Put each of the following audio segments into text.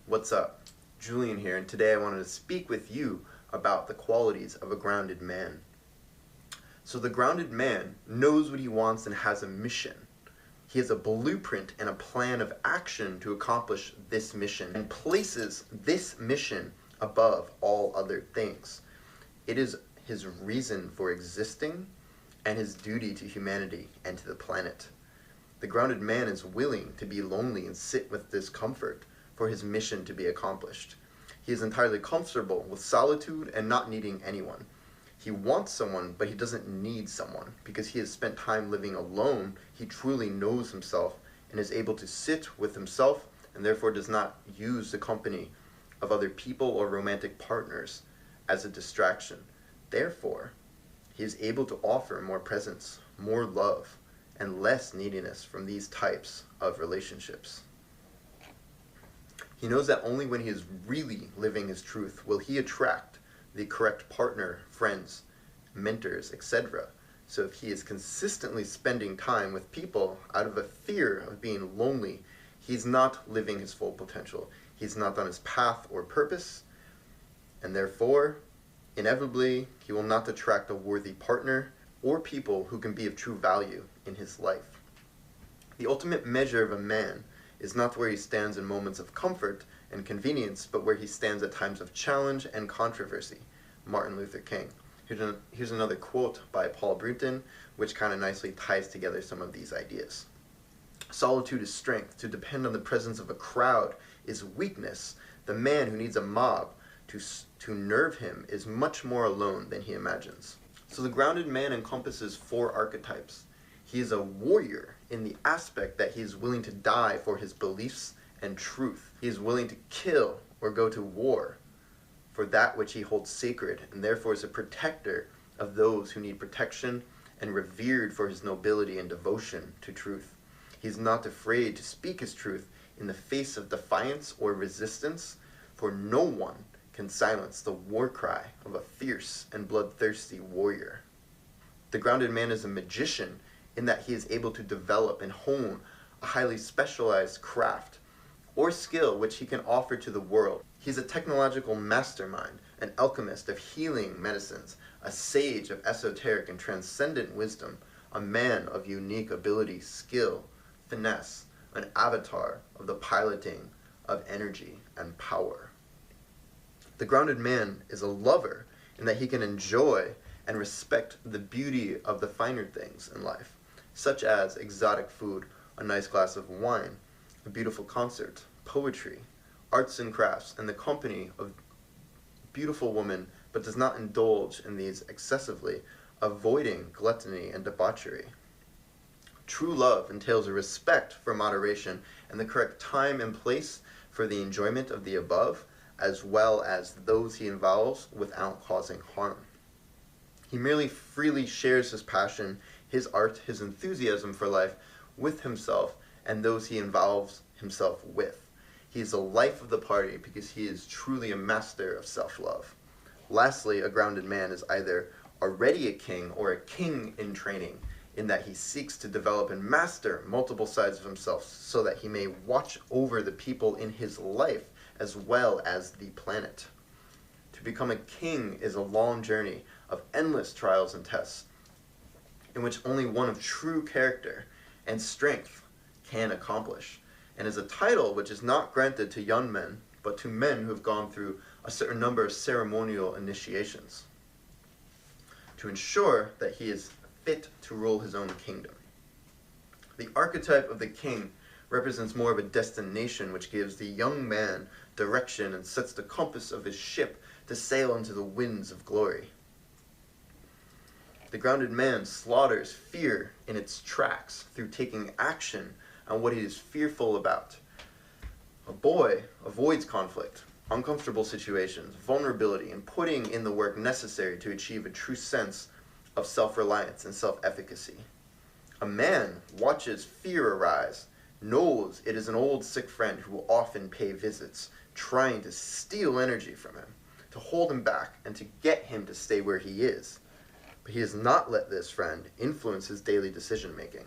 What's up? Julian here, and today I wanted to speak with you about the qualities of a grounded man. So the grounded man knows what he wants and has a mission. He has a blueprint and a plan of action to accomplish this mission and places this mission above all other things. It is his reason for existing and his duty to humanity and to the planet. The grounded man is willing to be lonely and sit with discomfort for his mission to be accomplished. He is entirely comfortable with solitude and not needing anyone. He wants someone, but he doesn't need someone because he has spent time living alone. He truly knows himself and is able to sit with himself and therefore does not use the company of other people or romantic partners as a distraction. Therefore, he is able to offer more presence, more love, and less neediness from these types of relationships. He knows that only when he is really living his truth will he attract the correct partner, friends, mentors, etc. So if he is consistently spending time with people out of a fear of being lonely, he's not living his full potential. He's not on his path or purpose, and therefore, inevitably, he will not attract a worthy partner or people who can be of true value in his life. The ultimate measure of a man is not where he stands in moments of comfort and convenience, but where he stands at times of challenge and controversy. Martin Luther King. Here's another quote by Paul Bruton, which kind of nicely ties together some of these ideas. Solitude is strength. To depend on the presence of a crowd is weakness. The man who needs a mob to nerve him is much more alone than he imagines. So the grounded man encompasses 4 archetypes. He is a warrior in the aspect that he is willing to die for his beliefs and truth. He is willing to kill or go to war for that which he holds sacred, and therefore is a protector of those who need protection and revered for his nobility and devotion to truth. He is not afraid to speak his truth in the face of defiance or resistance, for no one can silence the war cry of a fierce and bloodthirsty warrior. The grounded man is a magician in that he is able to develop and hone a highly specialized craft or skill which he can offer to the world. He is a technological mastermind, an alchemist of healing medicines, a sage of esoteric and transcendent wisdom, a man of unique ability, skill, finesse, an avatar of the piloting of energy and power. The grounded man is a lover in that he can enjoy and respect the beauty of the finer things in life, such as exotic food, a nice glass of wine, a beautiful concert, poetry, arts and crafts, and the company of beautiful women, but does not indulge in these excessively, avoiding gluttony and debauchery. True love entails a respect for moderation and the correct time and place for the enjoyment of the above, as well as those he involves without causing harm. He merely freely shares his passion, his art, his enthusiasm for life with himself and those he involves himself with. He is the life of the party because he is truly a master of self-love. Lastly, a grounded man is either already a king or a king in training, in that he seeks to develop and master multiple sides of himself so that he may watch over the people in his life as well as the planet. To become a king is a long journey of endless trials and tests, in which only one of true character and strength can accomplish, and is a title which is not granted to young men, but to men who have gone through a certain number of ceremonial initiations, to ensure that he is fit to rule his own kingdom. The archetype of the king represents more of a destination which gives the young man direction and sets the compass of his ship to sail into the winds of glory. The grounded man slaughters fear in its tracks through taking action on what he is fearful about. A boy avoids conflict, uncomfortable situations, vulnerability, and putting in the work necessary to achieve a true sense of self-reliance and self-efficacy. A man watches fear arise, knows it is an old sick friend who will often pay visits, trying to steal energy from him, to hold him back, and to get him to stay where he is. But he has not let this friend influence his daily decision-making.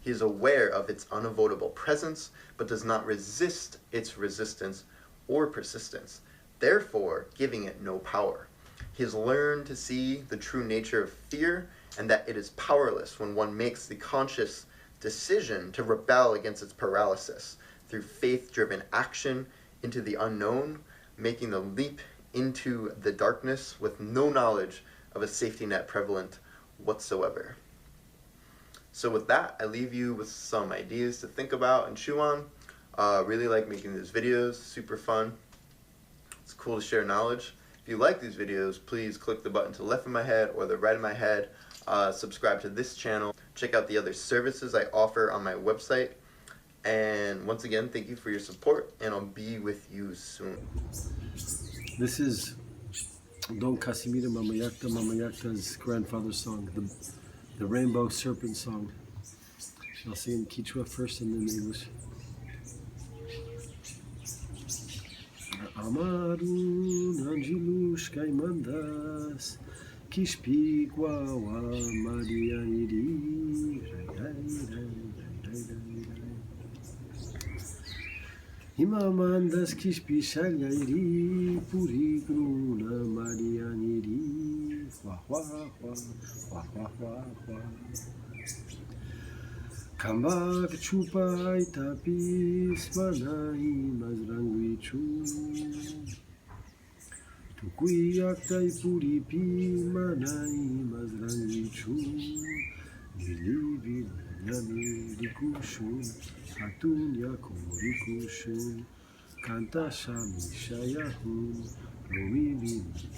He is aware of its unavoidable presence, but does not resist its resistance or persistence, therefore giving it no power. He has learned to see the true nature of fear and that it is powerless when one makes the conscious decision to rebel against its paralysis through faith-driven action into the unknown, making the leap into the darkness with no knowledge of a safety net prevalent whatsoever. So with that, I leave you with some ideas to think about and chew on. Really like making these videos, super fun. It's cool to share knowledge. If you like these videos, please click the button to the left of my head or the right of my head. Subscribe to this channel. Check out the other services I offer on my website. And once again, thank you for your support, and I'll be with you soon. This is Don Casimiro Mamayacta's grandfather's song, the Rainbow Serpent song. I'll sing in Quechua first and then English. Amarun Angelus Caimandas Kishpiguawa Marianiri Imamandas Kishpishalyairi Purigruna Marianiri Hua Hua Hua Hua Hua Hua Hua Kambak chupai tapis manai mazranguichu Tukuyak tai puripi manai mazranguichu Nilivi nyami rikushu Atunya kurikushu Kanta shami shayahu Lomibi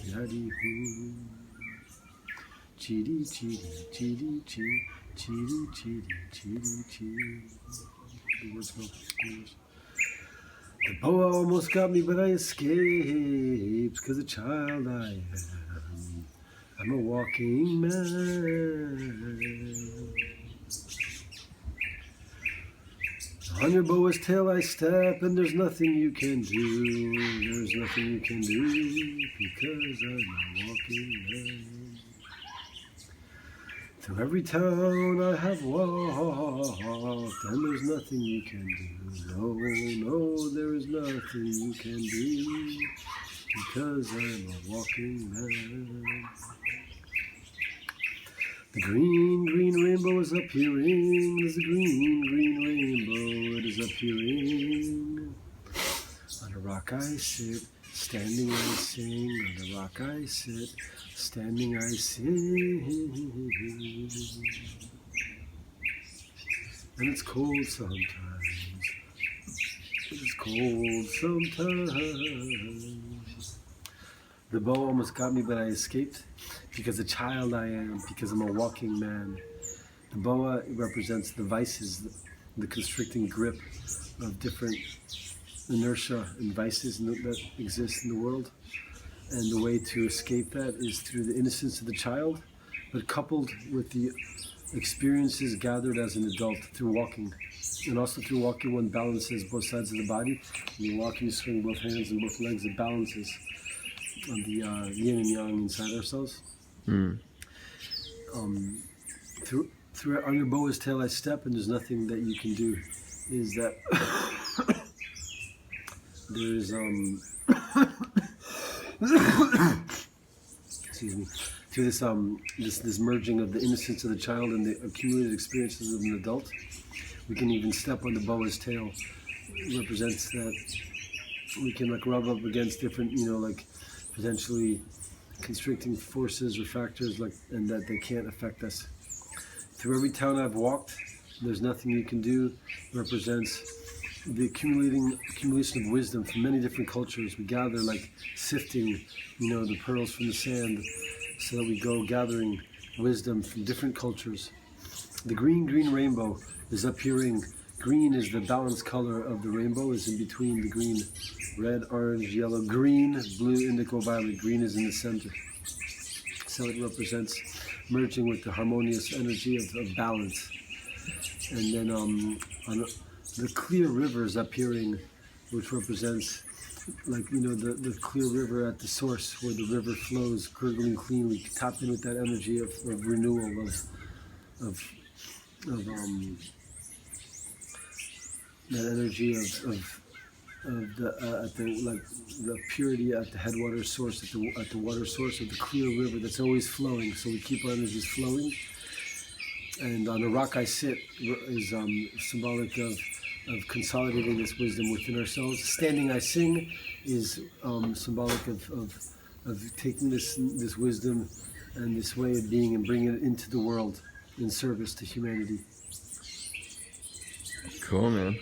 yarihu Chiri chiri chiri chiri Chiri, chiri, chiri, chiri. The words go. The boa almost got me, but I escaped, 'cause a child I am. I'm a walking man. On your boa's tail I step, and there's nothing you can do. There's nothing you can do, because I'm a walking man. Through every town I have walked, and there's nothing you can do. No, no, there is nothing you can do, because I'm a walking man. The green, green rainbow is appearing. There's a green, green rainbow. It is appearing. On a rock I sit, standing I sing. On a rock I sit, standing I sing. And it's cold sometimes. It's cold sometimes. The bow almost got me, but I escaped. Because a child I am, because I'm a walking man. The boa represents the vices, the constricting grip of different inertia and vices that exist in the world. And the way to escape that is through the innocence of the child, but coupled with the experiences gathered as an adult through walking. And also through walking, one balances both sides of the body. When you walk, you swing both hands and both legs, it balances on the yin and yang inside ourselves. Through on your boa's tail I step, and there's nothing that you can do. Is that there's excuse me, to this merging of the innocence of the child and the accumulated experiences of an adult. We can even step on the boa's tail. It represents that we can like rub up against different, like potentially constricting forces or factors, and that they can't affect us. Through every town I've walked, there's nothing you can do. It represents the accumulation of wisdom from many different cultures. We gather like sifting, the pearls from the sand, so that we go gathering wisdom from different cultures. The green, green rainbow is appearing. Green is the balanced color of the rainbow, is in between the green, red, orange, yellow, green, blue, indigo, violet. Green is in the center. So it represents merging with the harmonious energy of balance. And then on the clear river is appearing, which represents the clear river at the source where the river flows gurgling cleanly. Tap in with that energy of renewal, of that energy of of at the like the purity at the headwater source, at the water source of the clear river that's always flowing. So we keep our energies flowing. And on the rock I sit is symbolic of consolidating this wisdom within ourselves. Standing I sing is symbolic of taking this wisdom and this way of being and bringing it into the world in service to humanity. Cool, man.